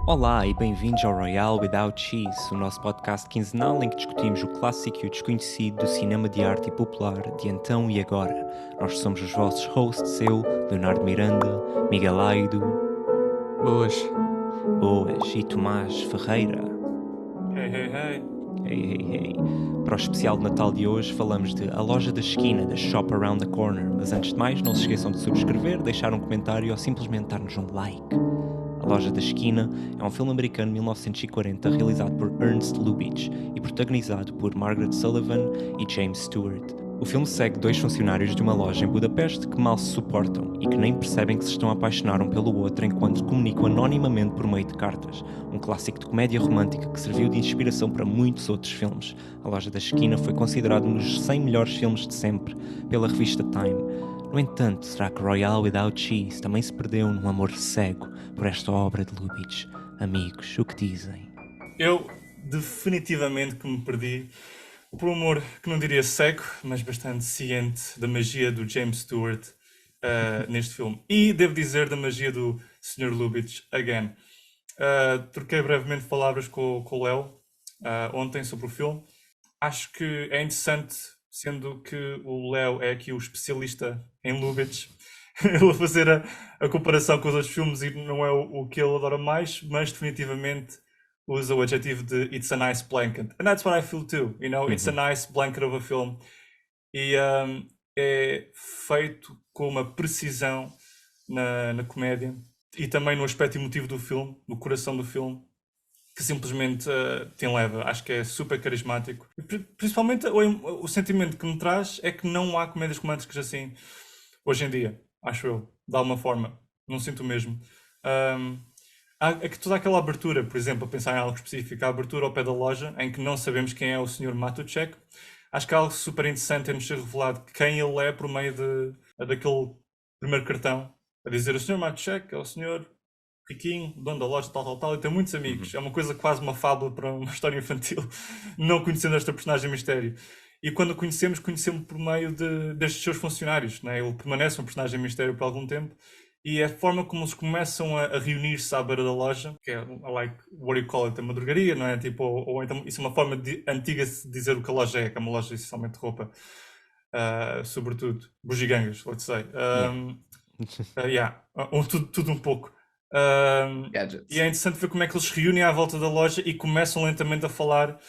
Olá e bem-vindos ao Royale Without Cheese, o nosso podcast quinzenal em que discutimos o clássico e o desconhecido do cinema de arte e popular de então e agora. Nós somos os vossos hosts, eu, Leonardo Miranda, Miguel Aido, Boas. Boas e Tomás Ferreira. Hey, hey, hey. Hey, hey, hey. Para o especial de Natal de hoje falamos de A Loja da Esquina, da Shop Around the Corner, mas antes de mais não se esqueçam de subscrever, deixar um comentário ou simplesmente dar-nos um like. A Loja da Esquina é um filme americano de 1940 realizado por Ernst Lubitsch e protagonizado por Margaret Sullivan e James Stewart. O filme segue dois funcionários de uma loja em Budapeste que mal se suportam e que nem percebem que se estão a apaixonar um pelo outro enquanto comunicam anonimamente por meio de cartas. Um clássico de comédia romântica que serviu de inspiração para muitos outros filmes. A Loja da Esquina foi considerado um dos 100 melhores filmes de sempre pela revista Time. No entanto, será que Royale Without Cheese também se perdeu num amor cego por esta obra de Lubitsch? Amigos, o que dizem? Eu definitivamente que me perdi por um amor que não diria cego, mas bastante ciente da magia do James Stewart neste filme. E devo dizer da magia do Sr. Lubitsch, again. Troquei brevemente palavras com o Léo ontem sobre o filme. Acho que é interessante, sendo que o Léo é aqui o especialista em Lubitsch, ele a fazer a comparação com os outros filmes e não é o que ele adora mais, mas definitivamente usa o adjetivo de "it's a nice blanket". And that's what I feel too, you know, it's a nice blanket of a film. E é feito com uma precisão na comédia e também no aspecto emotivo do filme, no coração do filme, que simplesmente te enleva. Acho que é super carismático. E, principalmente o sentimento que me traz é que não há comédias românticas assim hoje em dia, acho eu, de alguma forma. Não sinto o mesmo. Há toda aquela abertura, por exemplo, a pensar em algo específico, a abertura ao pé da loja, em que não sabemos quem é o Sr. Matuszek. Acho que é algo super interessante ter-nos ser revelado quem ele é por meio daquele primeiro cartão, a dizer o Sr. Matuszek é o senhor riquinho, dono da loja, tal, e tem muitos amigos. É uma coisa quase uma fábula para uma história infantil, não conhecendo esta personagem mistério. E quando o conhecemos por meio destes seus funcionários, né? Ele permanece um personagem mistério por algum tempo, e a forma como eles começam a reunir-se à beira da loja, que é like what you call it, a madrugaria, não é? Tipo, ou então isso é uma forma antiga de dizer o que a loja é, que é uma loja essencialmente de roupa, sobretudo bugigangas, let's say. Tudo um pouco. Gadgets. E é interessante ver como é que eles se reúnem à volta da loja e começam lentamente a falar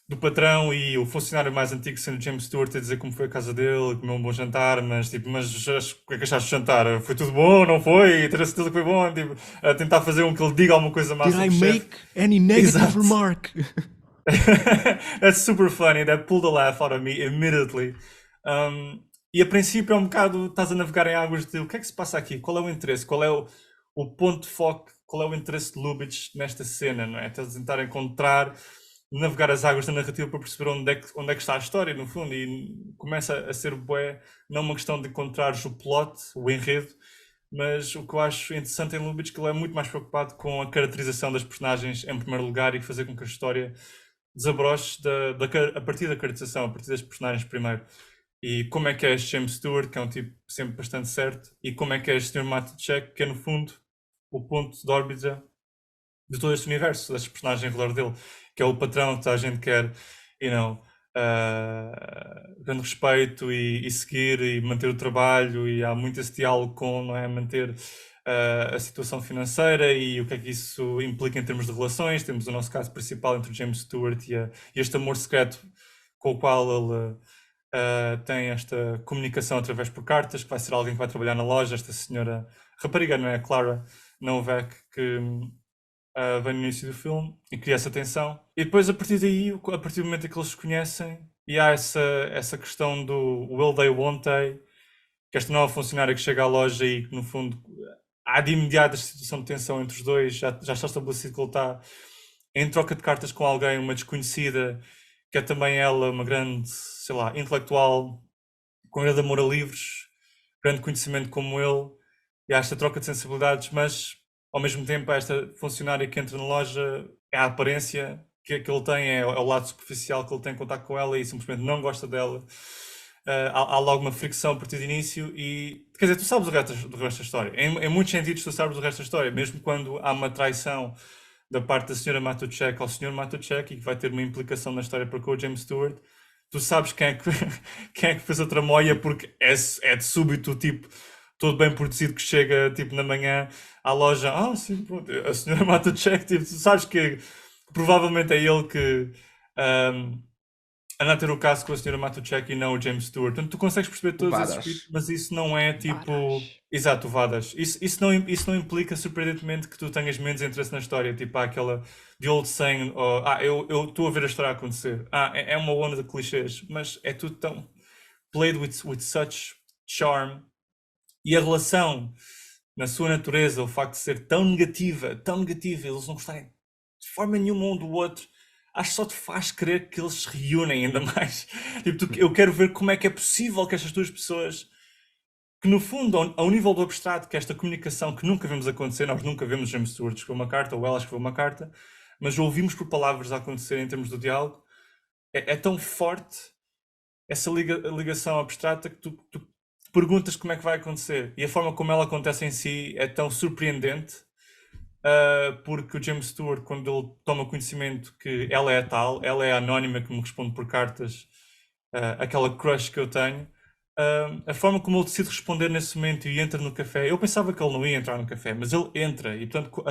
do patrão e o funcionário mais antigo sendo James Stewart a dizer como foi a casa dele, comeu um bom jantar, mas tipo, o que é que achaste do jantar? Foi tudo bom, não foi? Ter a certeza que foi bom? Tipo, a tentar fazer que ele diga alguma coisa mais Did I sobre o chefe. make any negative Exato. remark? That's super funny, that pulled a laugh out of me immediately. E a princípio é um bocado, estás a navegar em águas de o que é que se passa aqui? Qual é o interesse? Qual é o ponto de foco? Qual é o interesse de Lubitsch nesta cena, não é? Estás a tentar encontrar, navegar as águas da narrativa para perceber onde é que está a história, no fundo, e começa a ser bué, não uma questão de encontrares o plot, o enredo, mas o que eu acho interessante em Lubitsch é que ele é muito mais preocupado com a caracterização das personagens em primeiro lugar e fazer com que a história desabroche a partir da caracterização, a partir das personagens primeiro. E como é que é este James Stewart, que é um tipo sempre bastante certo, e como é que é este Sr. Matuszek, que é no fundo o ponto de órbita de todo este universo, destes personagens em redor dele, que é o patrão que toda a gente quer, grande respeito e seguir e manter o trabalho, e há muito esse diálogo com, não é, manter a situação financeira e o que é que isso implica em termos de relações. Temos o nosso caso principal entre o James Stewart e este amor secreto com o qual ele tem esta comunicação através por cartas, que vai ser alguém que vai trabalhar na loja, esta senhora rapariga, não é? Clara Novak, que vem no início do filme e cria essa tensão. E depois, a partir daí, a partir do momento em que eles se conhecem, e há essa questão do will they, won't they, que esta nova funcionária que chega à loja e que, no fundo, há de imediato esta situação de tensão entre os dois, já está estabelecido que ele está em troca de cartas com alguém, uma desconhecida, que é também ela uma grande, sei lá, intelectual, com grande amor a livros, grande conhecimento como ele, e há esta troca de sensibilidades, mas ao mesmo tempo há esta funcionária que entra na loja, é a aparência que ele tem, é o lado superficial que ele tem em contato com ela e simplesmente não gosta dela. há logo uma fricção a partir do início e, quer dizer, tu sabes do resto da história. Em muitos sentidos tu sabes do resto da história, mesmo quando há uma traição da parte da senhora Matuchek ao senhor Matuchek e que vai ter uma implicação na história para com o James Stewart, tu sabes quem é que, quem é que fez a tramóia porque é de súbito, tipo, todo bem produzido que chega, tipo, na manhã à loja, sim, pronto, a senhora Matuchek, tipo, tu sabes que provavelmente é ele que anda a ter o caso com a senhora Matuchek e não o James Stewart. Portanto, tu consegues perceber O todos esses bits, Vadas. mas isso não é tipo. Varas. Exato, Vadas. Isso não implica surpreendentemente que tu tenhas menos interesse na história. Tipo, há aquela the old saying, eu estou a ver a história acontecer. É uma onda de clichês, mas é tudo tão played with such charm. E a relação, na sua natureza, o facto de ser tão negativa, eles não gostarem de forma nenhuma um do outro, acho que só te faz crer que eles se reúnem ainda mais. Tipo, eu quero ver como é que é possível que estas duas pessoas, que no fundo, ao nível do abstrato, que esta comunicação que nunca vemos acontecer, nós nunca vemos James Stewart escrever uma carta, ou ela escrever uma carta, mas ouvimos por palavras a acontecer em termos do diálogo, é tão forte essa ligação abstrata que tu perguntas como é que vai acontecer. E a forma como ela acontece em si é tão surpreendente, porque o James Stewart, quando ele toma conhecimento que ela é tal, ela é anónima que me responde por cartas, aquela crush que eu tenho, a forma como ele decide responder nesse momento e entra no café, eu pensava que ele não ia entrar no café, mas ele entra e portanto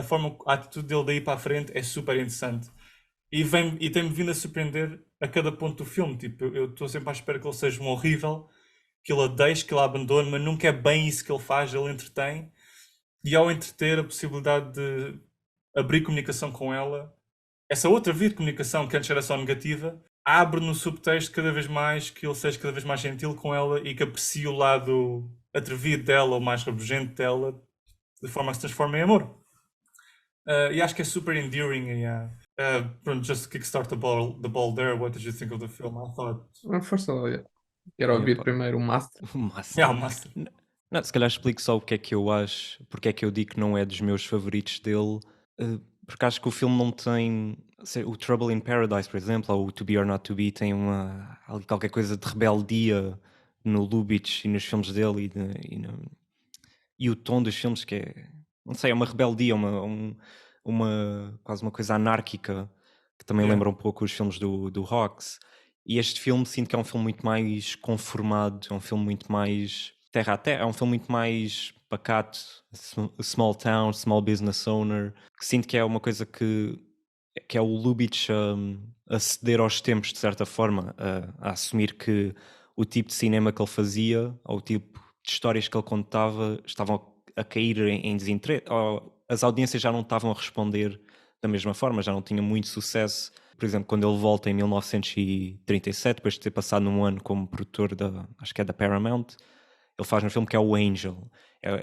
a atitude dele daí para a frente é super interessante. E tem-me vindo a surpreender a cada ponto do filme. Tipo, eu estou sempre à espera que ele seja um horrível, que ele a deixe, que ele a abandone, mas nunca é bem isso que ele faz, ele entretém. E ao entreter a possibilidade de abrir comunicação com ela, essa outra via de comunicação que antes era só negativa, abre no subtexto cada vez mais que ele seja cada vez mais gentil com ela e que aprecie o lado atrevido dela ou mais rabugento dela, de forma a se transforme em amor. E acho que é super endearing. Pronto, just to kickstart the ball there, what did you think of the film? I thought. Força, olha. Quero ouvir primeiro o Master. O Master. Yeah, o Master. Não, se calhar explico só o que é que eu acho, porque é que eu digo que não é dos meus favoritos dele, porque acho que o filme não tem. O Trouble in Paradise, por exemplo, ou o To Be or Not to Be, tem ali qualquer coisa de rebeldia no Lubitsch e nos filmes dele e o tom dos filmes que é, não sei, é uma rebeldia, quase uma coisa anárquica que também Yeah. lembra um pouco os filmes do Hawks. E este filme sinto que é um filme muito mais conformado, é um filme muito mais terra a terra, é um filme muito mais pacato, small town, small business owner, que sinto que é uma coisa que é o Lubitsch a ceder aos tempos de certa forma, a assumir que o tipo de cinema que ele fazia, ou o tipo de histórias que ele contava, estavam a cair em desinteresse, as audiências já não estavam a responder da mesma forma, já não tinham muito sucesso. Por exemplo, quando ele volta em 1937, depois de ter passado um ano como produtor acho que é da Paramount, ele faz um filme que é o Angel,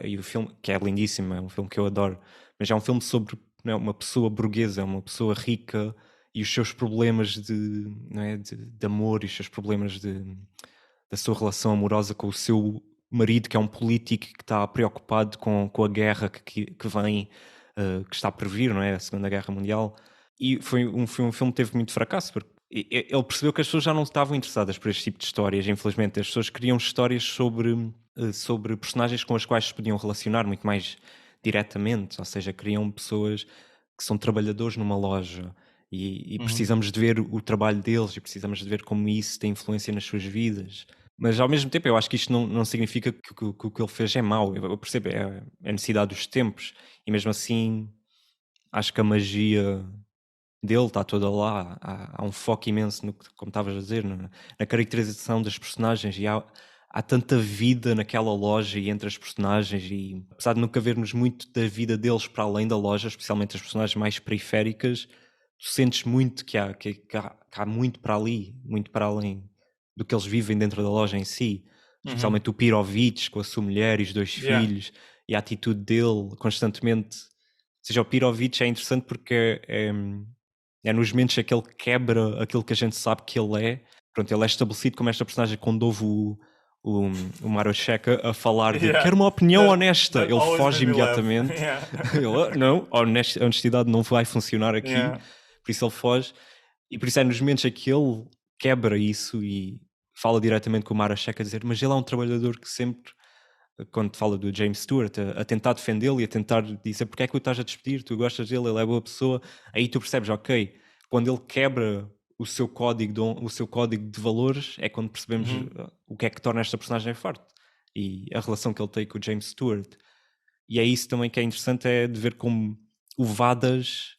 e o filme que é lindíssimo, é um filme que eu adoro, mas é um filme sobre, não é, uma pessoa burguesa, uma pessoa rica e os seus problemas não é, de amor e os seus problemas da sua relação amorosa com o seu marido, que é um político que está preocupado com a guerra que vem, que está por vir, não é? A Segunda Guerra Mundial. E foi um filme que teve muito fracasso, porque ele percebeu que as pessoas já não estavam interessadas por este tipo de histórias. Infelizmente, as pessoas queriam histórias sobre personagens com as quais se podiam relacionar muito mais diretamente, ou seja, queriam pessoas que são trabalhadores numa loja e precisamos de ver o trabalho deles e precisamos de ver como isso tem influência nas suas vidas. Mas ao mesmo tempo eu acho que isto não significa que o que ele fez é mau. Eu percebo, é a necessidade dos tempos e mesmo assim acho que a magia dele está toda lá. Há um foco imenso no que, como estavas a dizer, na caracterização das personagens e há tanta vida naquela loja e entre as personagens e apesar de nunca vermos muito da vida deles para além da loja, especialmente as personagens mais periféricas, tu sentes muito que há muito para ali, muito para além do que eles vivem dentro da loja em si. Especialmente o Pirovich com a sua mulher e os dois filhos e a atitude dele constantemente. Ou seja, o Pirovich é interessante porque é nos momentos que ele quebra aquilo que a gente sabe que ele é. Pronto, ele é estabelecido como esta personagem quando ouve o Maroshek a falar de quero uma opinião honesta. Ele foge imediatamente. Ele, não, a honestidade não vai funcionar aqui. Por isso ele foge. E por isso é nos momentos em que ele quebra isso e fala diretamente com o Marashek a dizer, mas ele é um trabalhador que sempre, quando fala do James Stewart, a tentar defendê-lo e a tentar dizer porque é que o estás a despedir, tu gostas dele, ele é boa pessoa, aí tu percebes, ok, quando ele quebra o seu código o seu código de valores, é quando percebemos o que é que torna esta personagem forte e a relação que ele tem com o James Stewart. E é isso também que é interessante, é de ver como o Vadas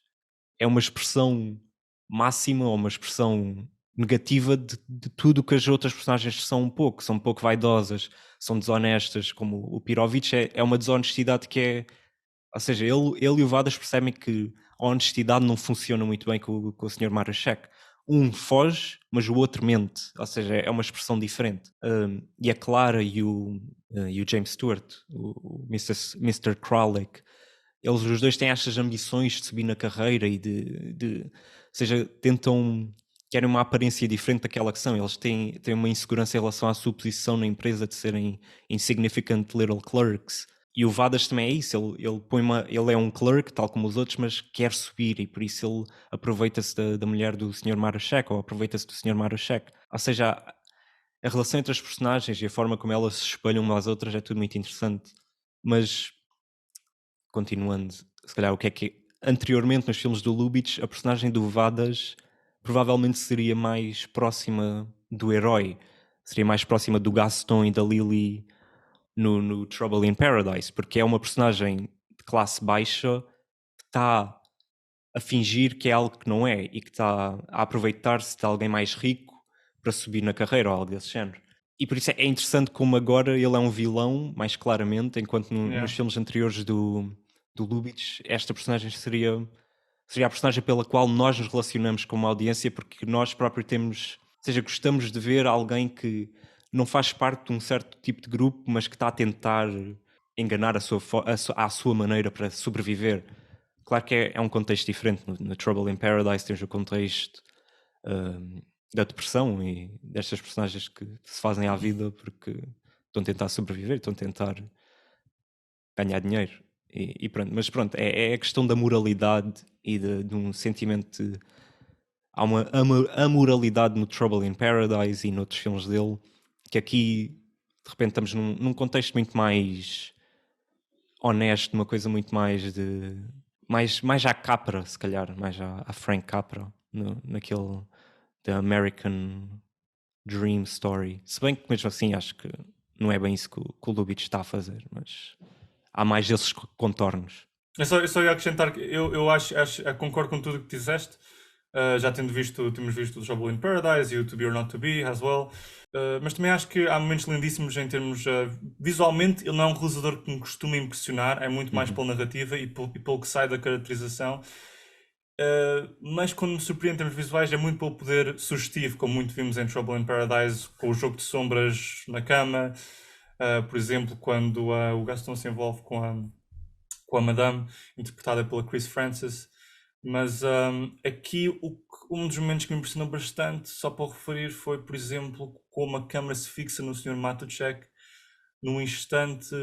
é uma expressão máxima ou uma expressão negativa de tudo o que as outras personagens são um pouco vaidosas, são desonestas, como o Pirovich é uma desonestidade que é, ou seja, ele e o Vadas percebem que a honestidade não funciona muito bem com o Sr. Marashek. Um foge, mas o outro mente, ou seja, é uma expressão diferente. E a Clara e o James Stewart, o Mr. Kralik, eles os dois têm estas ambições de subir na carreira e ou seja, querem uma aparência diferente daquela que são. Eles têm uma insegurança em relação à sua posição na empresa de serem insignificant little clerks. E o Vadas também é isso, ele é um clerk, tal como os outros, mas quer subir e por isso ele aproveita-se da mulher do Sr. Marashek ou aproveita-se do Sr. Marashek. Ou seja, a relação entre as personagens e a forma como elas se espelham umas às outras é tudo muito interessante. Mas, continuando, se calhar o que é que anteriormente nos filmes do Lubitsch, a personagem do Vadas provavelmente seria mais próxima do herói, seria mais próxima do Gaston e da Lily no Trouble in Paradise, porque é uma personagem de classe baixa que está a fingir que é algo que não é e que está a aproveitar-se de alguém mais rico para subir na carreira ou algo desse género. E por isso é interessante como agora ele é um vilão, mais claramente, enquanto nos filmes anteriores do Lubitsch, esta personagem seria a personagem pela qual nós nos relacionamos como audiência, porque nós próprios ou seja, gostamos de ver alguém que não faz parte de um certo tipo de grupo, mas que está a tentar enganar à sua maneira para sobreviver. Claro que é um contexto diferente. No Trouble in Paradise tens o contexto da depressão e destas personagens que se fazem à vida porque estão a tentar sobreviver, estão a tentar ganhar dinheiro. E pronto. Mas pronto, é a questão da moralidade e de um sentimento de... Há uma amoralidade no Trouble in Paradise e noutros filmes dele, que aqui de repente estamos num contexto muito mais honesto, uma coisa muito mais de... mais à Capra, se calhar, mais à Frank Capra, naquele The American Dream Story. Se bem que mesmo assim acho que não é bem isso que o Lubitsch está a fazer, mas há mais desses contornos. Eu só ia acrescentar que eu concordo com tudo o que disseste. Já temos visto o Trouble in Paradise e o To Be or Not To Be as well. Mas também acho que há momentos lindíssimos em termos... visualmente, ele não é um realizador que me costuma impressionar, é muito mais pela narrativa e pelo que sai da caracterização. Mas quando me surpreende em termos visuais é muito pelo poder sugestivo, como muito vimos em Trouble in Paradise, com o jogo de sombras na cama. Por exemplo, quando o Gaston se envolve com a Madame, interpretada pela Chris Francis. Mas aqui um dos momentos que me impressionou bastante, só para referir, foi, por exemplo, como a câmera se fixa no Sr. Matuszek num instante.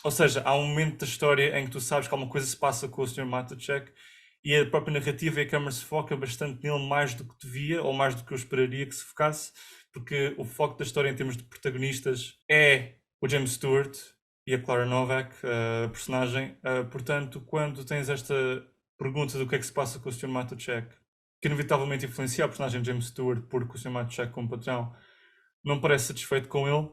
Ou seja, há um momento da história em que tu sabes que alguma coisa se passa com o Sr. Matuszek e a própria narrativa e a câmera se foca bastante nele, mais do que devia, ou mais do que eu esperaria que se focasse, porque o foco da história em termos de protagonistas é o James Stewart e a Clara Novak, a personagem. Portanto, quando tens esta pergunta do que é que se passa com o Sr. Matuszek, que inevitavelmente influencia a personagem de James Stewart, porque o Sr. Matuszek, como patrão, não parece satisfeito com ele,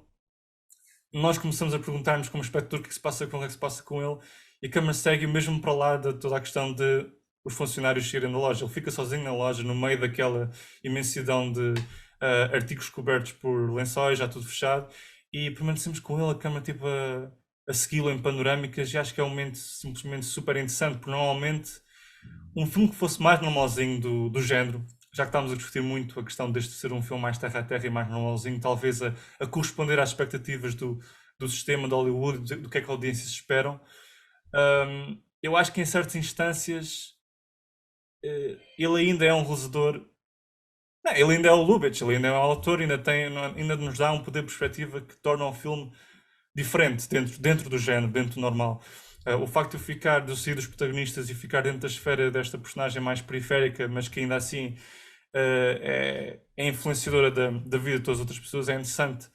nós começamos a perguntar-nos como espectador o que é que se passa com ele, e a câmera segue mesmo para lá de toda a questão de os funcionários saírem da loja. Ele fica sozinho na loja, no meio daquela imensidão de artigos cobertos por lençóis, já tudo fechado, e permanecemos com ele, a câmera tipo a segui-lo em panorâmicas, e acho que é um momento simplesmente super interessante, porque normalmente um filme que fosse mais normalzinho do género, já que estamos a discutir muito a questão deste ser um filme mais terra a terra e mais normalzinho, talvez a corresponder às expectativas do sistema de Hollywood, do que é que a audiência se esperam, eu acho que em certas instâncias ele ainda é um realizador. Não, ele ainda é o Lubitsch, ele ainda é um autor, ainda nos dá um poder de perspectiva que torna o filme diferente dentro do género, dentro do normal. O facto de sair dos protagonistas e ficar dentro da esfera desta personagem mais periférica, mas que ainda assim é influenciadora da vida de todas as outras pessoas, é interessante.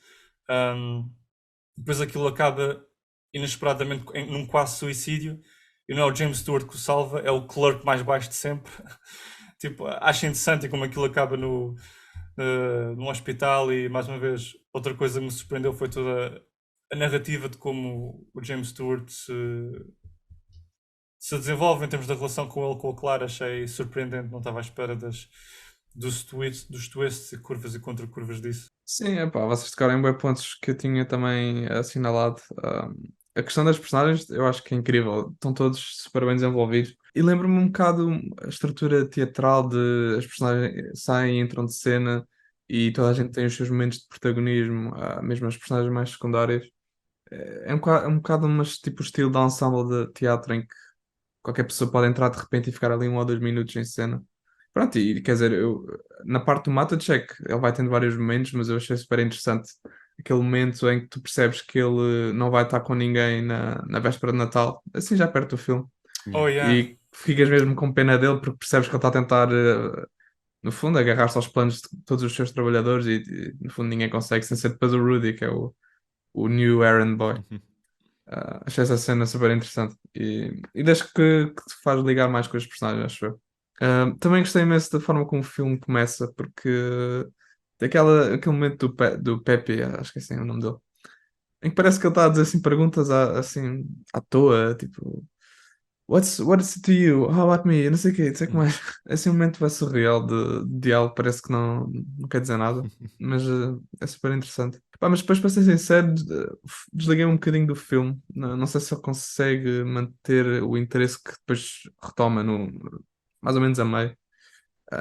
Depois aquilo acaba inesperadamente num quase suicídio, e não é o James Stewart que o salva, é o clerk mais baixo de sempre. Tipo, acho interessante como aquilo acaba num hospital. E mais uma vez, outra coisa que me surpreendeu foi toda a narrativa de como o James Stewart se desenvolve em termos da relação com ele, com a Clara. Achei surpreendente, não estava à espera dos twists e curvas e contra-curvas disso. Sim, epá, vocês tocaram em bem pontos que eu tinha também assinalado. A questão das personagens eu acho que é incrível, estão todos super bem desenvolvidos. E lembro-me um bocado a estrutura teatral de as personagens saem, entram de cena e toda a gente tem os seus momentos de protagonismo, mesmo as personagens mais secundárias. É um bocado mas, tipo estilo de ensemble de teatro em que qualquer pessoa pode entrar de repente e ficar ali 1 ou 2 minutos em cena. Pronto, e quer dizer, na parte do Matacek, ele vai tendo vários momentos, mas eu achei super interessante aquele momento em que tu percebes que ele não vai estar com ninguém na véspera de Natal, assim já perto do filme, Oh, yeah. e ficas mesmo com pena dele porque percebes que ele está a tentar, no fundo, agarrar-se aos planos de todos os seus trabalhadores e, no fundo ninguém consegue, sem ser depois o Rudy, que é o new errand boy. Achei essa cena super interessante e desde que te faz ligar mais com os personagens, acho eu. Também gostei imenso da forma como o filme começa, porque aquele momento do Pepe, acho que é assim o nome dele, em que parece que ele está a dizer assim perguntas assim à toa, tipo, what's it to you? How about me? Eu não sei o quê, não sei o que mais. Esse momento é surreal de diálogo, parece que não quer dizer nada, mas é super interessante. Pá, mas depois, para ser sincero, desliguei um bocadinho do filme. Não sei se ele consegue manter o interesse que depois retoma no, mais ou menos a meio.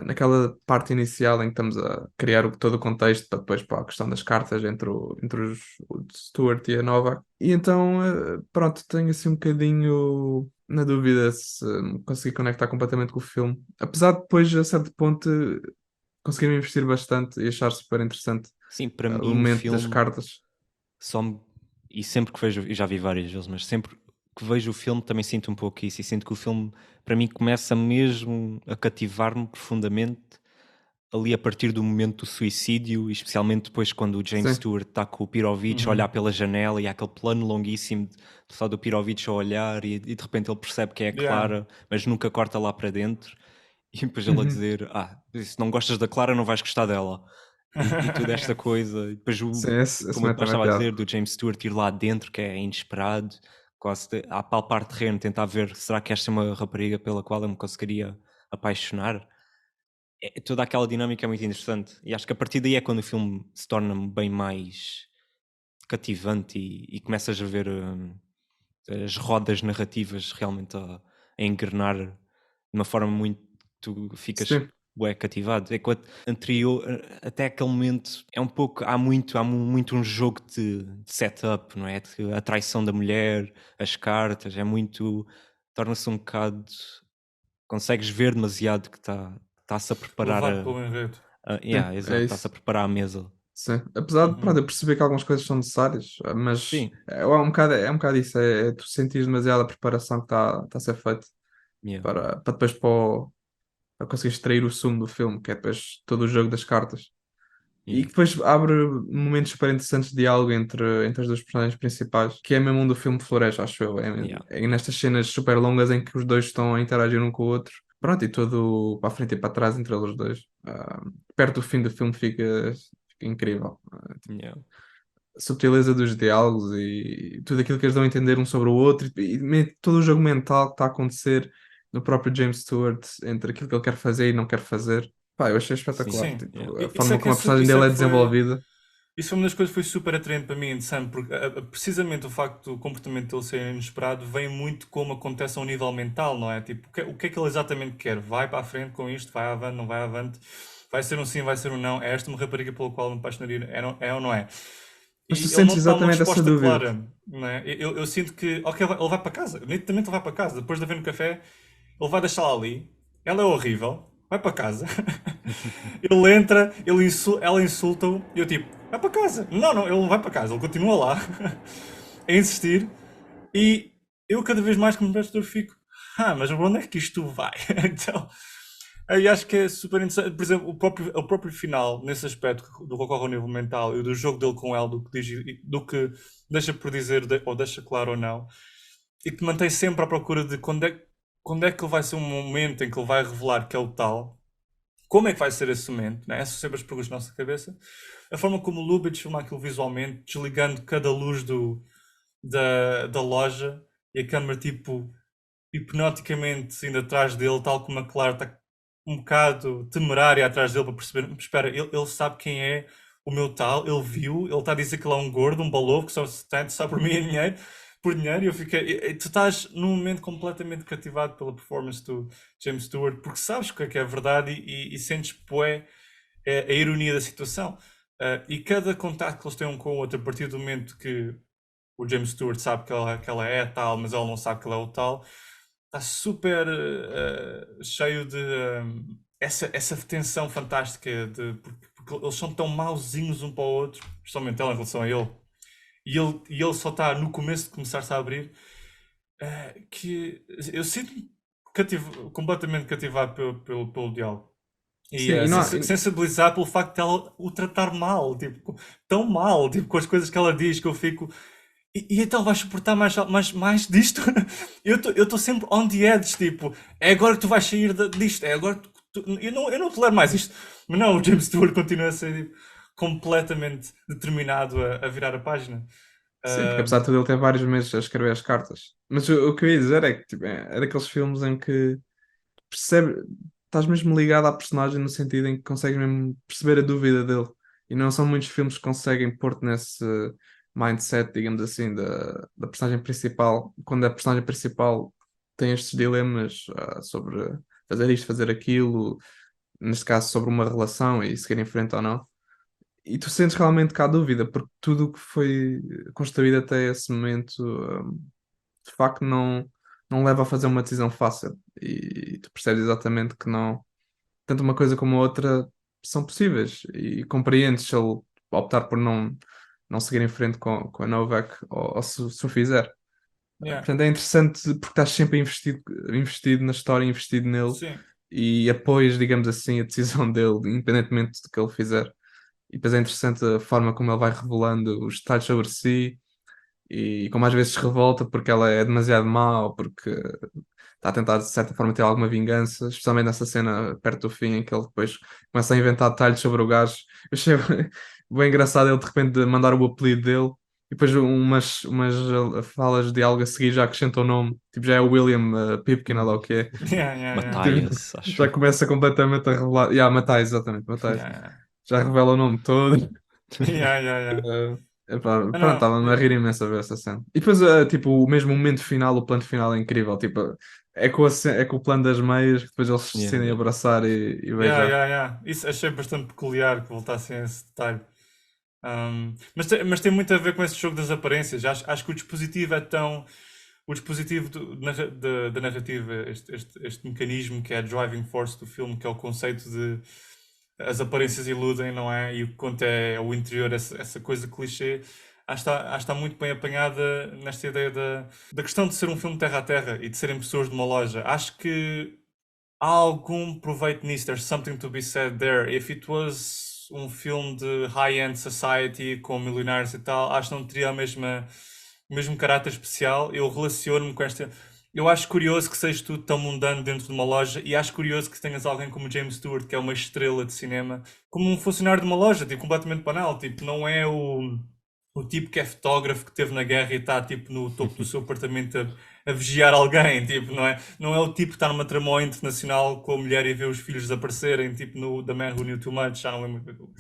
Naquela parte inicial em que estamos a criar todo o contexto para depois para a questão das cartas entre o Stuart e a Novak. E então, pronto, tenho assim um bocadinho na dúvida se consegui conectar completamente com o filme. Apesar de depois, a certo ponto, conseguir me investir bastante e achar super interessante Sim, para o mim o momento das filme cartas. só me... E sempre que vejo, e já vi várias vezes, mas sempre que vejo o filme também sinto um pouco isso, e sinto que o filme para mim começa mesmo a cativar-me profundamente ali a partir do momento do suicídio, e especialmente depois quando o James Sim. Stewart está com o Pirovich a olhar pela janela e há aquele plano longuíssimo só do Pirovich a olhar e de repente ele percebe que é a Yeah. Clara, mas nunca corta lá para dentro. E depois ele a Uhum. dizer: se não gostas da Clara, não vais gostar dela. E toda esta coisa. E depois, Sim, esse como eu momento também é estava a piada. dizer, do James Stewart ir lá dentro, que é inesperado, quase a palpar terreno, tentar ver será que esta é uma rapariga pela qual eu me conseguiria apaixonar. Toda aquela dinâmica é muito interessante. E acho que a partir daí é quando o filme se torna bem mais cativante e começas a ver as rodas narrativas realmente a engrenar de uma forma muito. Tu ficas Sim, bué cativado. É que o anterior, até aquele momento, é um pouco. Há muito um jogo de setup, não é? A traição da mulher, as cartas, é muito. Torna-se um bocado. Consegues ver demasiado que está-se a preparar Levado pelo enredo. yeah, é exato, está-se a isso. preparar a mesa. Sim. Apesar de, pronto, Uhum. eu perceber que algumas coisas são necessárias, mas Sim, é um bocado isso, é tu sentir demasiado a preparação que está a ser feita yeah. para depois para conseguir extrair o sumo do filme, que é depois todo o jogo das cartas. E Yeah. que depois abre momentos super interessantes de diálogo entre as duas personagens principais, que é mesmo onde o filme floresce, acho eu. Yeah. É nestas cenas super longas em que os dois estão a interagir um com o outro. Pronto, e todo para a frente e para trás entre eles dois. Perto do fim do filme fica incrível. Yeah. A subtileza dos diálogos e tudo aquilo que eles dão a entender um sobre o outro e todo o jogo mental que está a acontecer no próprio James Stewart entre aquilo que ele quer fazer e não quer fazer. Pá, eu achei Sim. espetacular. Yeah. Tipo, a Isso é forma que, como a personagem isso é dele é que foi. desenvolvida. Isso foi uma das coisas que foi super atraente para mim, Sam, porque precisamente o facto do comportamento dele ser inesperado vem muito como acontece a um nível mental, não é? Tipo, o que é que ele exatamente quer? Vai para a frente com isto? Vai avante? Não vai avante? Vai ser um sim? Vai ser um não? É esta uma rapariga pela qual me apaixonaria? É ou não é? Mas tu E ele sentes não te dá uma exatamente essa resposta dúvida. clara, não é? Eu sinto que, ok, ele vai para casa, nitidamente ele vai para casa, depois de haver no café, ele vai deixá-la ali, ela é horrível, vai para casa. Ele entra, ela insulta-o, e eu tipo, vai para casa. Não, não, ele vai para casa, ele continua lá, a insistir, e eu cada vez mais como prestador fico, mas para onde é que isto vai? Então, Aí acho que é super interessante. Por exemplo, o próprio final, nesse aspecto do que ocorre ao nível mental e do jogo dele com ela, do que diz, do que deixa por dizer ou deixa claro ou não, e que mantém sempre à procura de quando é que ele vai ser um momento em que ele vai revelar que é o tal, como é que vai ser esse momento, né? Essas são sempre as perguntas na nossa cabeça. A forma como o Lubitsch filma aquilo visualmente, desligando cada luz da loja e a câmera tipo hipnoticamente indo atrás dele, tal como a Clara está um bocado temerária atrás dele para perceber, espera, ele sabe quem é o meu tal, ele viu, ele está a dizer que ele é um gordo, um balovo que só se tem só por mim é dinheiro, por dinheiro, e eu fiquei, tu estás num momento completamente cativado pela performance do James Stewart, porque sabes o que é verdade e sentes poé a ironia da situação. E cada contacto que eles têm um com o outro, a partir do momento que o James Stewart sabe que ela é tal, mas ela não sabe que ela é o tal, está super cheio de essa tensão fantástica porque eles são tão mauzinhos um para o outro, especialmente ela em relação a ele, e ele só está no começo de começar-se a abrir, que eu sinto-me completamente cativado pelo diálogo. E Sim, e não há, sensibilizar pelo facto de ela o tratar mal, tipo, tão mal, tipo, com as coisas que ela diz, que eu fico. E então vais suportar mais disto? Eu estou sempre on the edge, tipo, é agora que tu vais sair disto, é agora que eu não tolero mais isto. Mas não, o James Stewart continua a ser tipo, completamente determinado a virar a página. sim, porque apesar de tudo ele tem vários meses a escrever as cartas. Mas o que eu ia dizer é que tipo, é daqueles filmes em que percebe, estás mesmo ligado à personagem no sentido em que consegues mesmo perceber a dúvida dele. E não são muitos filmes que conseguem pôr-te nesse mindset, digamos assim, da personagem principal, quando a personagem principal tem estes dilemas sobre fazer isto, fazer aquilo, neste caso sobre uma relação e seguir em frente ou não. E tu sentes realmente que há dúvida, porque tudo o que foi construído até esse momento, de facto, não leva a fazer uma decisão fácil. E tu percebes exatamente que não, tanto uma coisa como a outra são possíveis. E compreendes se ele optar por não seguir em frente com a Novak ou se o fizer. Yeah, Portanto, é interessante porque estás sempre investido na história, investido nele sim. e apoias, digamos assim, a decisão dele, independentemente do que ele fizer. E depois é interessante a forma como ele vai revelando os detalhes sobre si e como às vezes se revolta porque ela é demasiado má ou porque está a tentar de certa forma ter alguma vingança, especialmente nessa cena perto do fim em que ele depois começa a inventar detalhes sobre o gajo. Eu achei bem engraçado ele de repente mandar o apelido dele e depois umas falas de algo a seguir já acrescenta o nome, tipo já é o William Pipkin, ou lá o que é. Yeah, yeah, yeah. Tipo, Matthias, acho já eu. começa completamente a revelar. Matai, exatamente, Matai. Yeah, Já revela o nome todo. yeah, yeah, yeah. Epá, Ah, pronto, não. estava-me a rir imenso a ver essa cena. E depois, tipo, o mesmo momento final, o plano final é incrível. Tipo, é com o plano das meias que depois eles se Yeah, decidem yeah. abraçar e Yeah, beijar. yeah, yeah. Isso achei bastante peculiar que voltassem a esse detalhe. Mas tem muito a ver com esse jogo das aparências. Acho que o dispositivo é tão. O dispositivo da narrativa, este mecanismo que é a driving force do filme, que é o conceito de as aparências iludem, não é? E o que conta é o interior, essa coisa clichê. Acho que está muito bem apanhada nesta ideia da questão de ser um filme terra a terra e de serem pessoas de uma loja. Acho que há algum proveito nisso. There's something to be said there. If it was um filme de high-end society com milionários e tal, acho que não teria o mesmo caráter especial. Eu relaciono-me com esta. Eu acho curioso que seja tudo tão mundano dentro de uma loja e acho curioso que tenhas alguém como James Stewart, que é uma estrela de cinema, como um funcionário de uma loja, tipo, completamente banal. Tipo, não é o tipo que é fotógrafo que esteve na guerra e está tipo no topo do seu apartamento a vigiar alguém, tipo, não é o tipo que está numa tramóia internacional com a mulher e vê os filhos desaparecerem, tipo no The Man Who Knew Too Much, já não lembro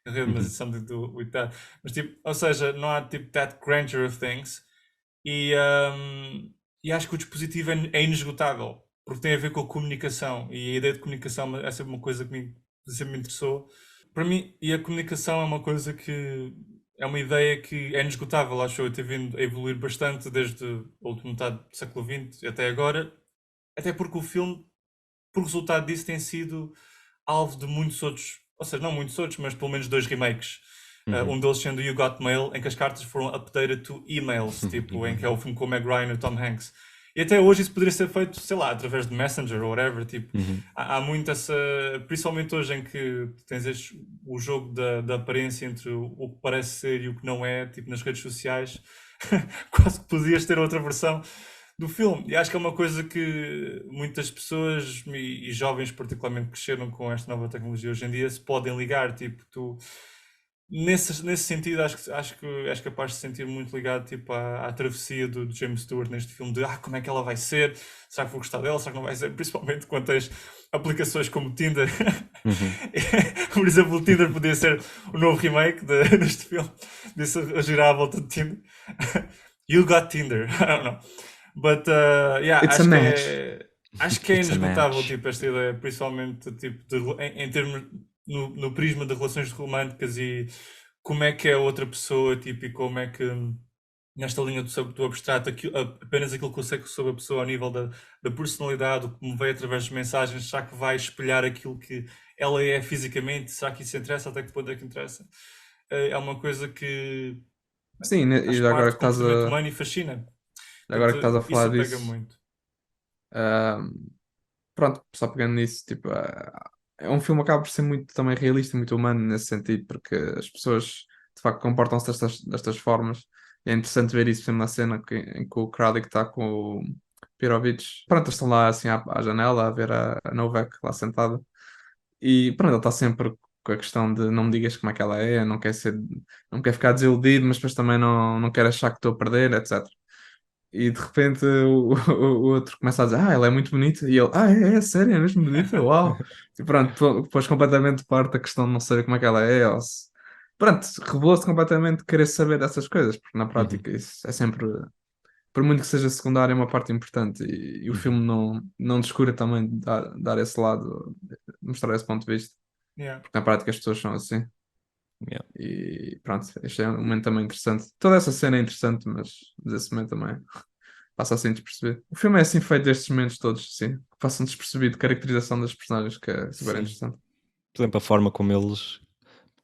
a rede, mas it's Uhum. something to do with that. Mas tipo, ou seja, não há tipo that grandeur of things e, e acho que o dispositivo é inesgotável, porque tem a ver com a comunicação e a ideia de comunicação é sempre uma coisa que sempre me interessou. Para mim, e a comunicação é uma coisa que é uma ideia que é inesgotável, acho eu, ter vindo a evoluir bastante desde a última metade do século XX até agora, até porque o filme, por resultado disso, tem sido alvo de muitos outros, ou seja, não muitos outros, mas pelo menos dois remakes. Um Uhum. deles sendo You Got Mail, em que as cartas foram updated to emails, tipo, em que é o filme com o Meg Ryan e o Tom Hanks. E até hoje isso poderia ser feito, sei lá, através de Messenger ou whatever. Tipo, Uhum. há muito essa. Principalmente hoje em que tens o jogo da aparência entre o que parece ser e o que não é, tipo nas redes sociais, quase que podias ter outra versão do filme. E acho que é uma coisa que muitas pessoas e jovens, particularmente, que cresceram com esta nova tecnologia hoje em dia, se podem ligar. Tipo, tu. Nesse sentido, acho que és capaz de se sentir muito ligado tipo, à travessia do James Stewart neste filme, de como é que ela vai ser, será que vou gostar dela, será que não vai ser, principalmente quando tens aplicações como Tinder. Uhum. Por exemplo, o Tinder podia ser o novo remake deste filme, disse a girar à volta de Tinder. You got Tinder, I don't know. But, yeah, It's a match. acho que é It's a inesgotável match. tipo, esta ideia, principalmente tipo, em termos no prisma de relações românticas e como é que é a outra pessoa, tipo, e como é que nesta linha do abstrato, apenas aquilo que eu sei sobre a pessoa ao nível da personalidade, o que me veio através das mensagens, será que vai espelhar aquilo que ela é fisicamente? Será que isso interessa? Até que ponto é que interessa? É uma coisa que Sim, faz e parte do comportamento humano e fascina. agora que estás a falar Isso pega disso, muito. ah, pronto, só pegando nisso, tipo, é um filme que acaba por ser muito também realista e muito humano nesse sentido, porque as pessoas de facto comportam-se destas formas. E é interessante ver isso na cena em que o Kravik está com o Pirovich. Pronto, eles estão lá assim à janela a ver a Novak lá sentada. E pronto, ele está sempre com a questão de não me digas como é que ela é, não quer ficar desiludido, mas depois também não quer achar que estou a perder, etc. E de repente o outro começa a dizer, ela é muito bonita. E ele, é sério, é mesmo bonita? Uau! E pronto, depois completamente parte a questão de não saber como é que ela é. Pronto, revelou-se completamente de querer saber dessas coisas, porque na Uhum. prática isso é sempre, por muito que seja secundário, é uma parte importante. E o Uhum. filme não descura também de dar esse lado, mostrar esse ponto de vista, Yeah. porque na prática as pessoas são assim. Yeah. E pronto, este é um momento também interessante. Toda essa cena é interessante, mas esse momento também passa assim despercebido. O filme é assim feito destes momentos todos, sim, que passam despercebido, caracterização das personagens, que é super Sim. interessante. Por exemplo, a forma como eles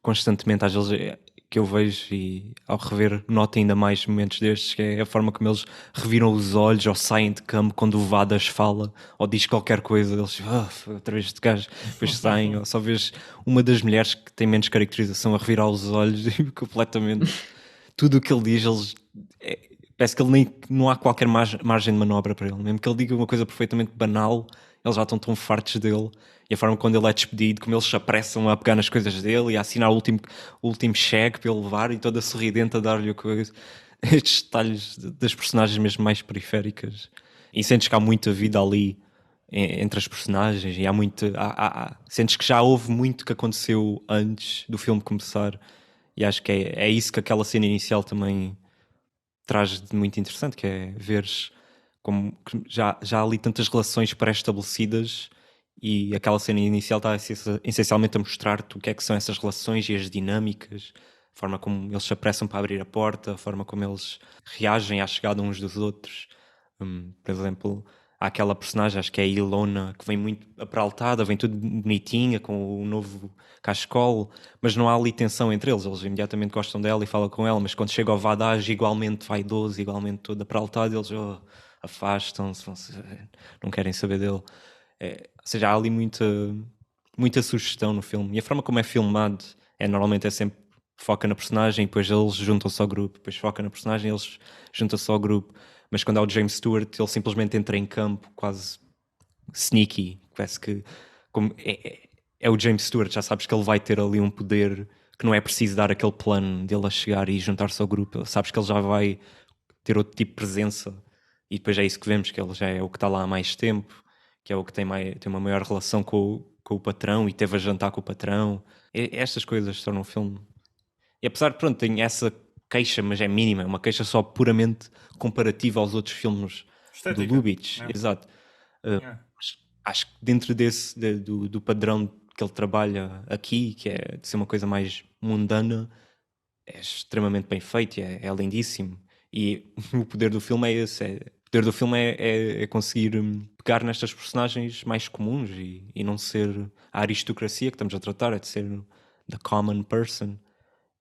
constantemente, às vezes, que eu vejo e ao rever noto ainda mais momentos destes, que é a forma como eles reviram os olhos ou saem de campo quando o Vadas fala ou diz qualquer coisa, eles outra vez este gajo, depois saem, ou só vês uma das mulheres que tem menos caracterização a revirar os olhos e completamente tudo o que ele diz, parece que ele nem, não há qualquer margem de manobra para ele, mesmo que ele diga uma coisa perfeitamente banal, eles já estão tão fartos dele. E a forma quando ele é despedido, como eles se apressam a pegar nas coisas dele e a assinar o último cheque para ele levar e toda sorridente a dar-lhe a coisa. Estes detalhes das personagens mesmo mais periféricas. E sentes que há muita vida ali entre as personagens e há muito. Sentes que já houve muito que aconteceu antes do filme começar. E acho que é isso que aquela cena inicial também traz de muito interessante, que é veres como que já há ali tantas relações pré-estabelecidas e aquela cena inicial está essencialmente a mostrar-te o que é que são essas relações e as dinâmicas, a forma como eles se apressam para abrir a porta, a forma como eles reagem à chegada uns dos outros. Por exemplo, há aquela personagem, acho que é a Ilona, que vem muito apraltada, vem tudo bonitinha, com o novo cachecol, mas não há ali tensão entre eles. Eles imediatamente gostam dela e falam com ela, mas quando chega ao Vadage, igualmente vaidoso, igualmente todo apraltado, eles afastam-se, não querem saber dele. Ou seja, há ali muita sugestão no filme. E a forma como é filmado normalmente é sempre foca na personagem, depois eles juntam-se ao grupo, depois foca na personagem, eles juntam-se ao grupo. Mas quando há o James Stewart, ele simplesmente entra em campo quase sneaky. Parece que como é o James Stewart, já sabes que ele vai ter ali um poder que não é preciso dar aquele plano dele a chegar e juntar-se ao grupo. Sabes que ele já vai ter outro tipo de presença. E depois é isso que vemos, que ele já é o que está lá há mais tempo, que é o que tem uma maior relação com o patrão e teve a jantar com o patrão. Estas coisas tornam o filme. E apesar de, pronto, tem essa queixa, mas é mínima, é uma queixa só puramente comparativa aos outros filmes do Estética, Lubitsch, né? exato. Yeah. Acho que dentro do padrão que ele trabalha aqui, que é de ser uma coisa mais mundana, é extremamente bem feito, é lindíssimo. E o poder do filme é esse. O poder do filme é conseguir pegar nestas personagens mais comuns e não ser a aristocracia que estamos a tratar, é de ser the common person.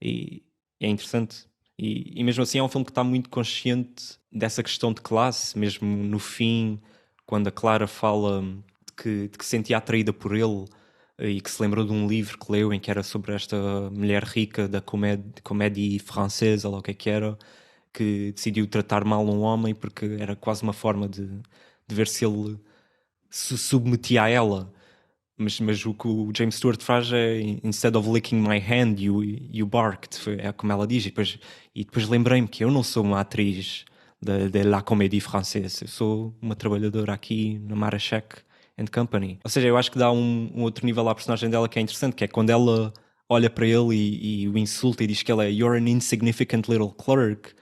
E é interessante. E mesmo assim é um filme que está muito consciente dessa questão de classe, mesmo no fim, quando a Clara fala de que se sentia atraída por ele e que se lembrou de um livro que leu em que era sobre esta mulher rica da comédia francesa, ou lá o que era, que decidiu tratar mal um homem porque era quase uma forma de ver se ele se submetia a ela. Mas o que o James Stewart faz é, instead of licking my hand, you barked. É como ela diz. E depois lembrei-me que eu não sou uma atriz de La Comédie Française. Eu sou uma trabalhadora aqui na Marachek and Company. Ou seja, eu acho que dá um outro nível à personagem dela que é interessante, que é quando ela olha para ele e o insulta e diz que ele é "You're an insignificant little clerk".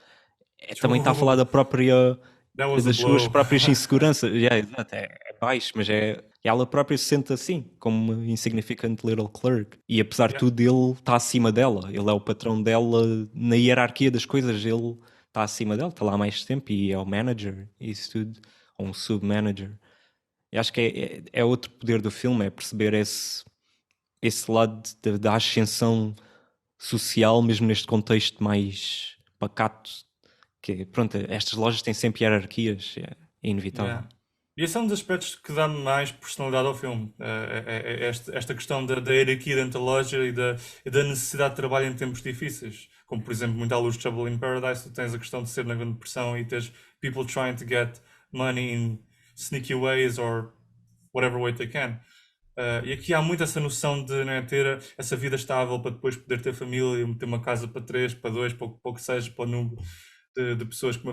Também está a falar da própria That was a das suas blow. próprias inseguranças. Exato, é baixo, mas ela própria se sente assim, como uma insignificant little clerk. E apesar de Yeah. tudo, ele está acima dela. Ele é o patrão dela na hierarquia das coisas. Ele está acima dela, está lá há mais tempo e é o manager e isso tudo, ou um sub-manager. E acho que é outro poder do filme, é perceber esse lado da ascensão social, mesmo neste contexto mais pacato. Que, pronto, estas lojas têm sempre hierarquias, é inevitável. Yeah. E esse é um dos aspectos que dá mais personalidade ao filme. Esta questão da hierarquia dentro da loja e da necessidade de trabalho em tempos difíceis. Como, por exemplo, muito à luz de Trouble in Paradise, tu tens a questão de ser na Grande Depressão e tens people trying to get money in sneaky ways or whatever way they can. E aqui há muito essa noção de, né, ter essa vida estável para depois poder ter família, ter uma casa para três, para dois, para o que seja, para o número de pessoas que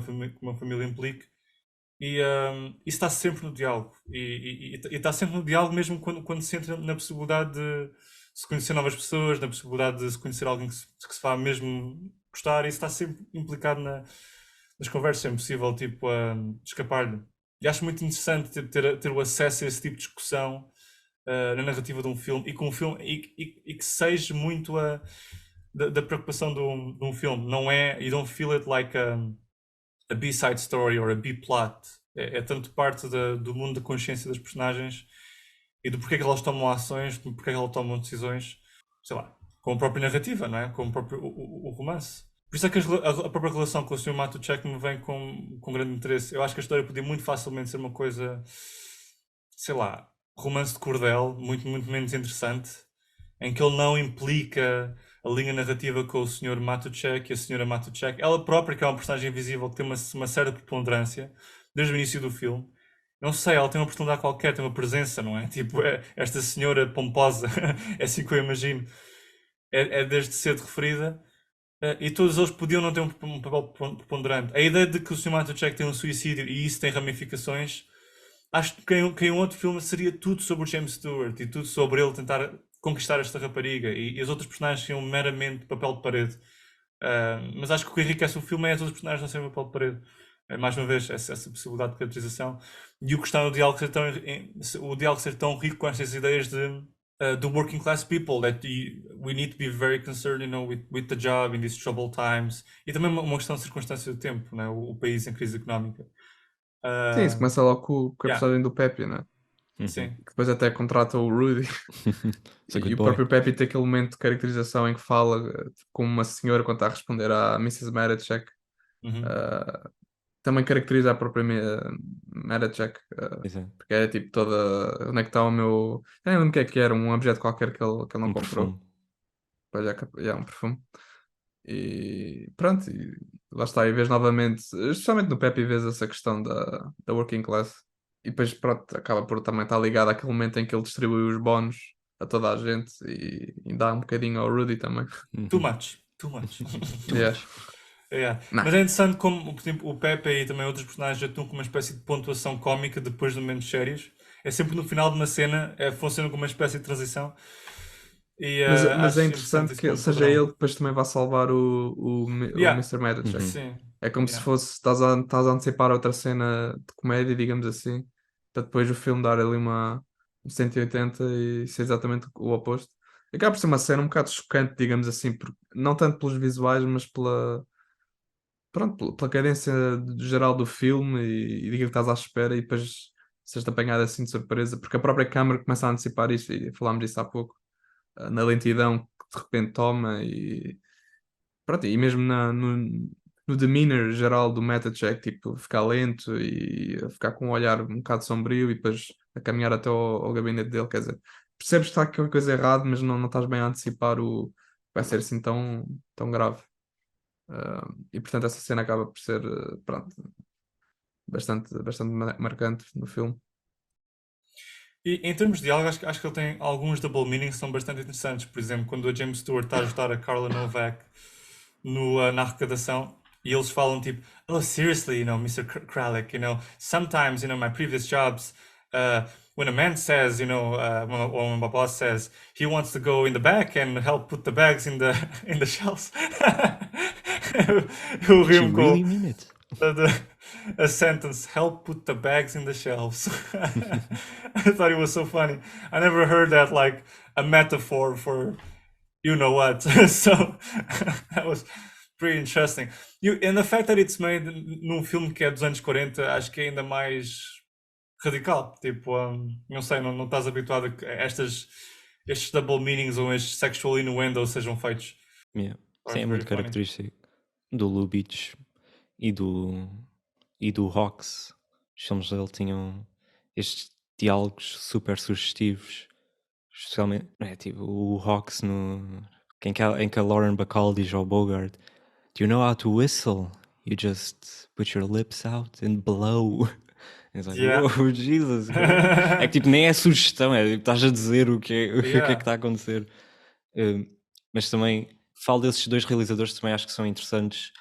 uma família implique. E isso está sempre no diálogo. E está sempre no diálogo mesmo quando se entra na possibilidade de se conhecer novas pessoas, na possibilidade de se conhecer alguém que se vá mesmo gostar. Isso está sempre implicado nas conversas. É impossível, tipo, escapar-lhe. E acho muito interessante ter o acesso a esse tipo de discussão na narrativa de um filme e com um filme e que seja muito da preocupação de um filme. Não é, you don't feel it like a B-side story or a B-plot. É tanto parte do mundo da consciência das personagens e do porquê que elas tomam ações, do porquê que elas tomam decisões, sei lá, com a própria narrativa, não é? Com o próprio o romance. Por isso é que a própria relação com o Sr. Matuchek me vem com grande interesse. Eu acho que a história podia muito facilmente ser uma coisa, sei lá, romance de cordel, muito, muito menos interessante, em que ele não implica a linha narrativa com o Sr. Matuchek e a Sra. Matuchek. Ela própria, que é uma personagem invisível, que tem uma certa preponderância desde o início do filme. Não sei, ela tem uma personalidade qualquer, tem uma presença, não é? Tipo, esta senhora pomposa, é assim que eu imagino. É desde cedo referida. E todos eles podiam não ter um papel preponderante. A ideia de que o Sr. Matuchek tem um suicídio e isso tem ramificações, acho que em um outro filme seria tudo sobre o James Stewart e tudo sobre ele tentar conquistar esta rapariga e os outros personagens tinham meramente papel de parede. Mas acho que o que enriquece o filme é os outros personagens não serem papel de parede. Mais uma vez, essa possibilidade de caracterização e o que está no diálogo o diálogo ser tão rico com estas ideias de working class people that we need to be very concerned, with the job in these troubled times e também uma questão de circunstância do tempo, né? O país em crise económica. Sim, isso começa logo com a Yeah. personagem do Pepe, né? Sim. Que depois até contrata o Rudy. It's a good E o boy. próprio Pepe tem aquele momento de caracterização em que fala como uma senhora quando está a responder à Mrs. Marachek. Uhum. Também caracteriza a própria Marachek. Exato. Porque é tipo toda. Onde é que está o meu. Eu nem lembro o que era, um objeto qualquer que ele não Um comprou. perfume. Pois é um perfume. E pronto, e lá está, e vês novamente, especialmente no Pepe, vês essa questão da working class. E depois, pronto, acaba por também estar ligado àquele momento em que ele distribui os bónus a toda a gente e dá um bocadinho ao Rudy também. Too much. Too much. Yeah. Yeah. Não. Mas é interessante como, por exemplo, o Pepe e também outros personagens atuam com uma espécie de pontuação cómica depois de momentos sérios. É sempre no final de uma cena, funciona como uma espécie de transição. E, Mas acho é interessante isso que como seja padrão. ele que depois também vá salvar o Yeah. Mr. Madachek. Sim. É como se Yeah. fosse, estás a antecipar outra cena de comédia, digamos assim, para depois o filme dar ali um 180 e ser exatamente o oposto. Acaba por ser uma cena um bocado chocante, digamos assim, não tanto pelos visuais, mas pronto, pela cadência geral do filme e daquilo que estás à espera e depois seres apanhado assim de surpresa, porque a própria câmara começa a antecipar isso e falámos disso há pouco, na lentidão que de repente toma pronto, e mesmo no demeanor geral do Metacheck, tipo, ficar lento e a ficar com um olhar um bocado sombrio e depois a caminhar até ao gabinete dele, quer dizer, percebes que está qualquer coisa errada, mas não estás bem a antecipar o vai ser assim tão grave. E portanto essa cena acaba por ser, pronto, bastante marcante no filme. E em termos de diálogo, acho que ele tem alguns double meanings que são bastante interessantes. Por exemplo, quando a James Stewart está a ajudar a Carla Novak na arrecadação e eles falam tipo, oh, seriously, Mr. Kralik, sometimes, my previous jobs, when a man says, when my boss says he wants to go in the back and help put the bags in the in the shelves, eu Did you ri-me really com mean it? a sentence, help put the bags in the shelves. I thought it was so funny. I never heard that like a metaphor for you know what. So that was pretty interesting. And the fact that it's made num filme que é dos anos 40, acho que é ainda mais radical. Tipo, não sei, não estás habituado a que estes double meanings ou estes sexual innuendos sejam feitos. Yeah. Or Sim, é very muito funny. característico do Lubitsch e do Hawks. Os filmes dele tinham estes diálogos super sugestivos. Especialmente, tipo, o Hawks em que a Lauren Bacall diz ao Bogart: Do you know how to whistle? You just put your lips out and blow. It's like, Yeah. whoa, Jesus. É que tipo, nem é sugestão, é tipo, estás a dizer o que é que Yeah. está a acontecer. Mas também falo desses dois realizadores, também acho que são interessantes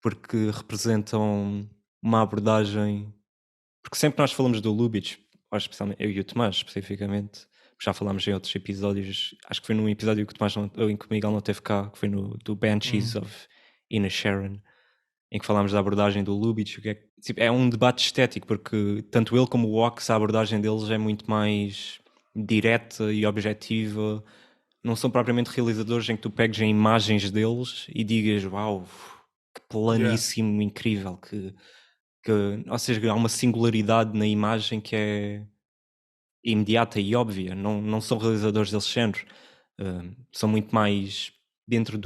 porque representam uma abordagem. Porque sempre nós falamos do Lubitsch, ou especialmente eu e o Tomás, especificamente, já falámos em outros episódios. Acho que foi num episódio que o Tomás em que o Miguel não teve cá, que foi do Banshees of Inisherin, em que falámos da abordagem do Lubitsch. Tipo, é um debate estético, porque tanto ele como o Ox, a abordagem deles é muito mais direta e objetiva. Não são propriamente realizadores em que tu pegues em imagens deles e digas, uau, que planíssimo, incrível, ou seja, há uma singularidade na imagem que é imediata e óbvia. Não são realizadores desse género. São muito mais dentro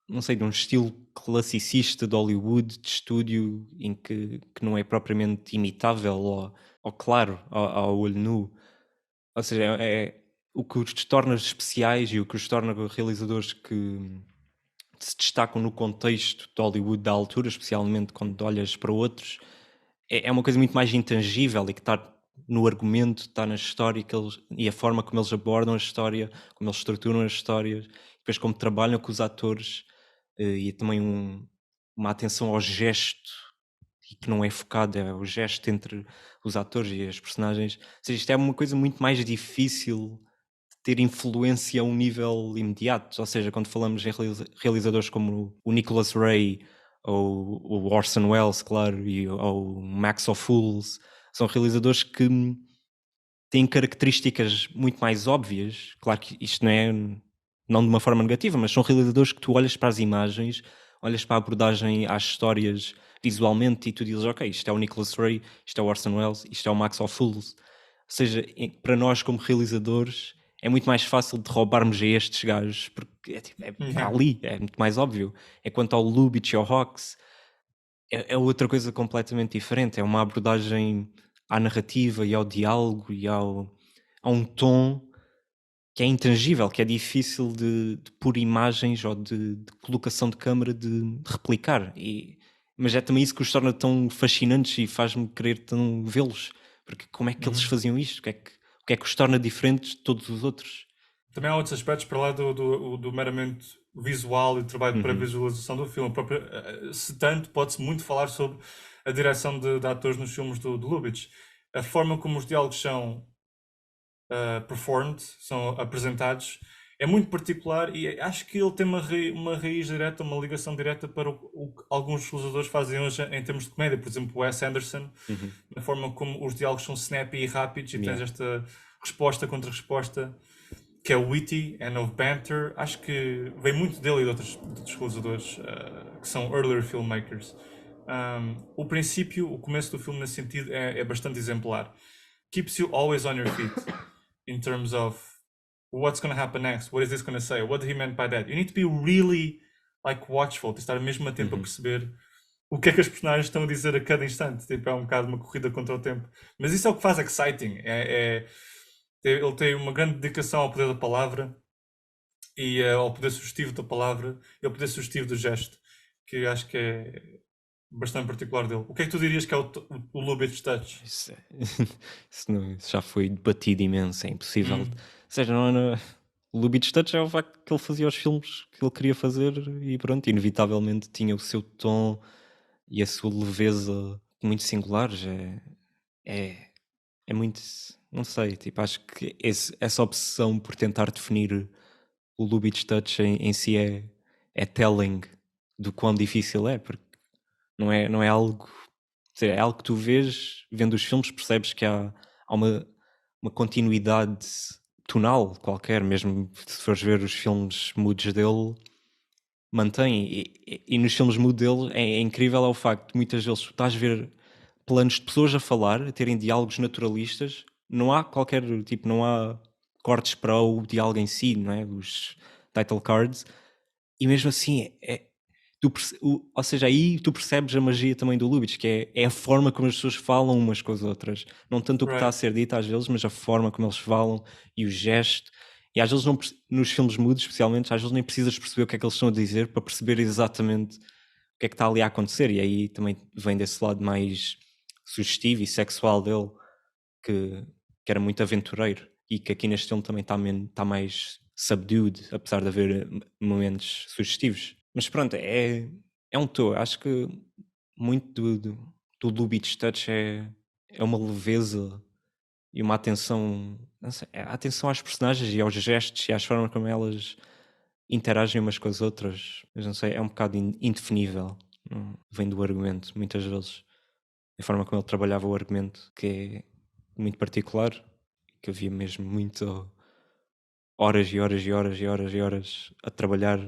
não sei, de um estilo classicista de Hollywood, de estúdio, em que não é propriamente imitável ou claro ao olho nu. Ou seja, é o que os torna especiais e o que os torna realizadores que se destacam no contexto de Hollywood da altura, especialmente quando olhas para outros, é uma coisa muito mais intangível e que está no argumento, está na história e a forma como eles abordam a história, como eles estruturam as histórias, depois como trabalham com os atores e também uma atenção ao gesto e que não é focado, é o gesto entre os atores e as personagens. Ou seja, isto é uma coisa muito mais difícil de ter influência a um nível imediato. Ou seja, quando falamos em realizadores como o Nicholas Ray ou o Orson Welles, claro, ou o Max of Fools, são realizadores que têm características muito mais óbvias. Claro que isto não de uma forma negativa, mas são realizadores que tu olhas para as imagens, olhas para a abordagem às histórias visualmente e tu dizes, ok, isto é o Nicholas Ray, isto é o Orson Welles, isto é o Max of Fools. Ou seja, para nós como realizadores é muito mais fácil de roubarmos a estes gajos porque é ali, é muito mais óbvio. É quanto ao Lubitsch e ao Hawks, é outra coisa completamente diferente. É uma abordagem à narrativa e ao diálogo e a um tom que é intangível, que é difícil de pôr imagens ou de colocação de câmara de replicar. Mas é também isso que os torna tão fascinantes e faz-me querer tão vê-los. Porque como é que eles faziam isto? O que é que os torna diferentes de todos os outros? Também há outros aspectos para lá do meramente visual e trabalho para a visualização do filme. Se tanto, pode-se muito falar sobre a direção de atores nos filmes do Lubitsch. A forma como os diálogos são performed, são apresentados, é muito particular e acho que ele tem uma raiz direta, uma ligação direta para o que alguns realizadores fazem hoje em termos de comédia. Por exemplo, o Wes Anderson, na forma como os diálogos são snappy e rápidos e tens esta resposta contra resposta que é witty and of banter. Acho que vem muito dele e de outros realizadores que são earlier filmmakers. O princípio, o começo do filme nesse sentido é bastante exemplar. Keeps you always on your feet in terms of what's going to happen next, what is this going to say, what he meant by that. You need to be really like watchful, tens de estar mesmo atento a perceber o que é que as personagens estão a dizer a cada instante. Tipo, é um bocado uma corrida contra o tempo. Mas isso é o que faz exciting. Ele tem uma grande dedicação ao poder da palavra e ao poder sugestivo da palavra e ao poder sugestivo do gesto, que eu acho que é bastante particular dele. O que é que tu dirias que é o Lubitsch Touch? Isso, isso já foi debatido imenso, é impossível. Ou seja, o Lubitsch Touch é o facto que ele fazia os filmes que ele queria fazer e pronto, inevitavelmente tinha o seu tom e a sua leveza muito singulares. É muito, não sei, tipo, acho que essa obsessão por tentar definir o Lubitsch Touch em si é telling do quão difícil é, porque não é algo, sei, é algo que tu vês, vendo os filmes, percebes que há uma continuidade tonal qualquer, mesmo se fores ver os filmes mudos dele, mantém. E nos filmes mudos dele é incrível é o facto de muitas vezes tu estás a ver planos de pessoas a falar, a terem diálogos naturalistas, não há qualquer tipo, não há cortes para o diálogo em si, não é? Os title cards, e mesmo assim ou seja, aí tu percebes a magia também do Lubitsch, que é a forma como as pessoas falam umas com as outras, não tanto o que está a ser dito às vezes, mas a forma como eles falam e o gesto. E às vezes nos filmes mudos, especialmente, às vezes nem precisas perceber o que é que eles estão a dizer para perceber exatamente o que é que está ali a acontecer. E aí também vem desse lado mais sugestivo e sexual dele, que era muito aventureiro, e que aqui neste filme também está mais subdued, apesar de haver momentos sugestivos. Mas pronto, é um tom. Acho que muito do Lubitsch Touch é uma leveza e uma atenção, não sei, a atenção às personagens e aos gestos e às formas como elas interagem umas com as outras. Mas não sei, é um bocado indefinível. Não vem do argumento, muitas vezes. A forma como ele trabalhava o argumento, que é muito particular, que havia mesmo muito horas e horas e horas e horas e horas a trabalhar,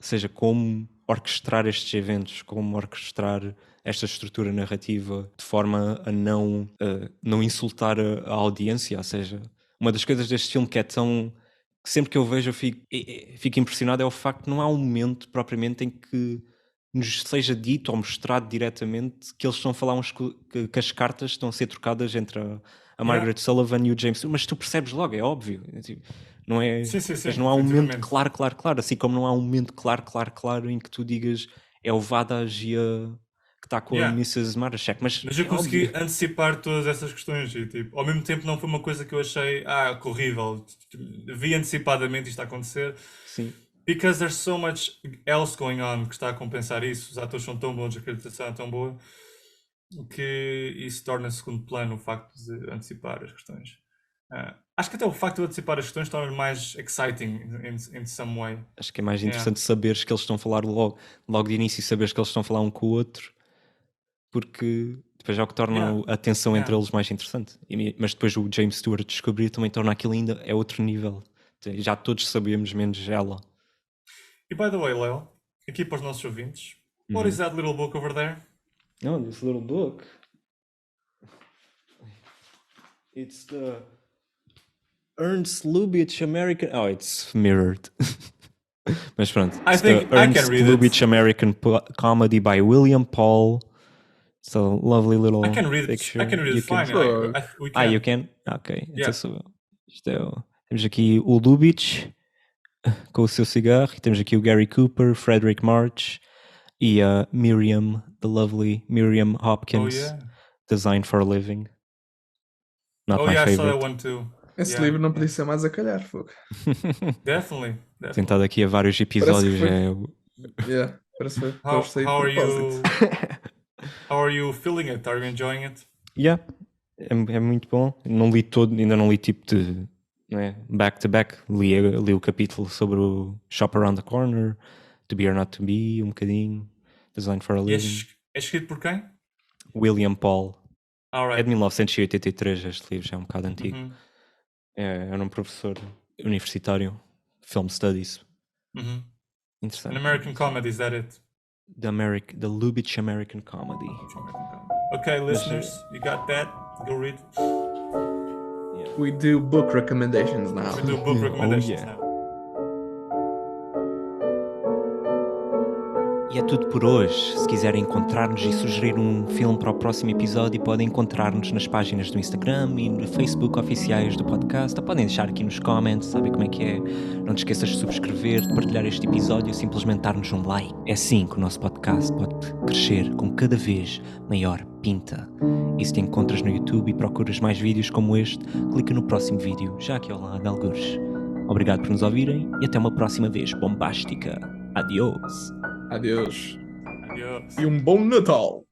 seja como orquestrar estes eventos, como orquestrar esta estrutura narrativa de forma a não insultar a audiência. Ou seja, uma das coisas deste filme que é tão... que sempre que eu vejo eu fico impressionado é o facto de não há um momento propriamente em que nos seja dito ou mostrado diretamente que eles estão a falar que as cartas estão a ser trocadas entre a Margaret Sullivan e o James, mas tu percebes logo, é óbvio. Não é, Sim, mas não há um momento definitivamente. claro, assim como não há um momento claro em que tu digas é o Vada Agia que está com a Mrs. Marashek, mas eu é consegui óbvio. antecipar todas essas questões e, tipo, ao mesmo tempo não foi uma coisa que eu achei, que horrível. Vi antecipadamente isto a acontecer. Sim. Because there's so much else going on que está a compensar isso. Os atores são tão bons, a acreditação é tão boa, que isso torna segundo plano o facto de antecipar as questões. Acho que até o facto de antecipar as questões torna mais exciting in some way. Acho que é mais interessante saberes que eles estão a falar logo de início e saberes que eles estão a falar um com o outro, porque depois é o que torna a tensão entre eles mais interessante. Mas depois o James Stewart descobrir também torna aquilo ainda é outro nível. Já todos sabemos, menos ela. E by the way, Leo, aqui para os nossos ouvintes, what is that little book over there? No, this little book. It's the Ernst Lubitsch American... Oh, it's mirrored. Mas pronto. I think the Ernst I can read Lubitsch it. American Comedy by William Paul. It's a lovely little I can read picture. it. I can read it fine. We can. You can? Ok. Yeah. Então, temos aqui o Lubitsch com o seu cigarro. E temos aqui o Gary Cooper, Frederick March e a Miriam, the lovely Miriam Hopkins. Designed for a Living. Not my favorite. I saw that one too. Esse livro não podia ser mais a calhar, fogo. Definitely. Tentado aqui a vários episódios. Parece que foi How are you feeling it? Are you enjoying it? Yeah, é muito bom. Não li todo, ainda não li tipo de back to back. Li o capítulo sobre o Shop Around the Corner, To Be or Not to Be, um bocadinho. Designed for a Living. É escrito por quem? William Paul. Right. É de 1983 este livro, já é um bocado antigo. Era um professor universitário, Film Studies. Interessante. An American comedy, is that it? The Lubitsch American Comedy. Okay, listeners, you got that? Go read. Yeah. We do book recommendations now. We do book recommendations now. E é tudo por hoje. Se quiserem encontrar-nos e sugerir um filme para o próximo episódio, podem encontrar-nos nas páginas do Instagram e no Facebook oficiais do podcast. Ou podem deixar aqui nos comments, sabem como é que é. Não te esqueças de subscrever, de partilhar este episódio e simplesmente dar-nos um like. É assim que o nosso podcast pode crescer com cada vez maior pinta. E se te encontras no YouTube e procuras mais vídeos como este, clica no próximo vídeo, já aqui ao lado, algures. Obrigado por nos ouvirem e até uma próxima vez bombástica. Adiós. Adeus. Adiós. E um bom Natal.